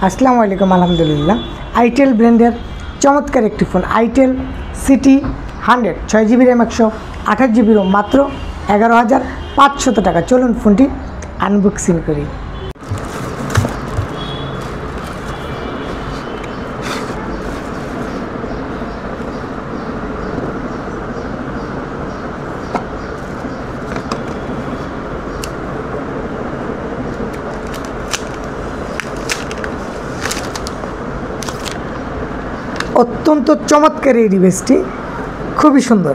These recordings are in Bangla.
আসসালামু আলাইকুম। আলহামদুলিল্লাহ। আইটেল ব্র্যান্ডের চমৎকার একটি phone itel City 100 6GB RAM 128GB ROM মাত্র 11,500 টাকা। চলুন ফোনটি আনবক্সিং করি। অত্যন্ত চমৎকার এই ডিভাইসটি, খুবই সুন্দর।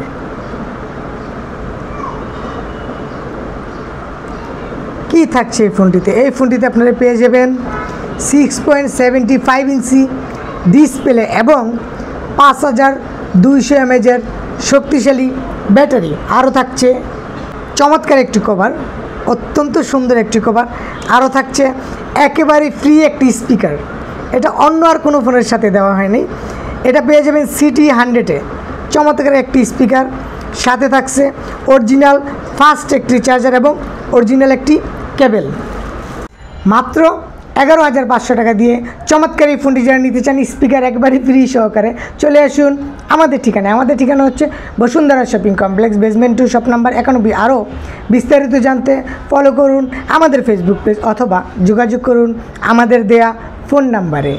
কি থাকছে এই ফোনটিতে? এই ফোনটিতে আপনারা পেয়ে যাবেন 6.75 ইঞ্চি ডিসপ্লে এবং 5200 mAh শক্তিশালী ব্যাটারি। আরও থাকছে চমৎকার একটি কভার, অত্যন্ত সুন্দর একটি কভার। আরও থাকছে একেবারে ফ্রি একটি স্পিকার, এটা অন্য আর কোনো ফোনের সাথে দেওয়া হয়নি। এটা পেয়ে যাবেন সিটি 100-এ চমৎকার একটি স্পিকার, সাথে থাকছে অরিজিনাল ফাস্ট একটি চার্জার এবং অরিজিনাল একটি কেবল। মাত্র 11,500 টাকা দিয়ে চমৎকার এই ফোনটি যারা নিতে চান, স্পিকার একবারে ফ্রি সহকারে, চলে আসুন আমাদের ঠিকানায়। আমাদের ঠিকানা হচ্ছে Bashundhara shopping complex, basement 2, shop number 91। আরও বিস্তারিত জানতে ফলো করুন আমাদের ফেসবুক পেজ অথবা যোগাযোগ করুন আমাদের দেয়া ফোন নাম্বারে।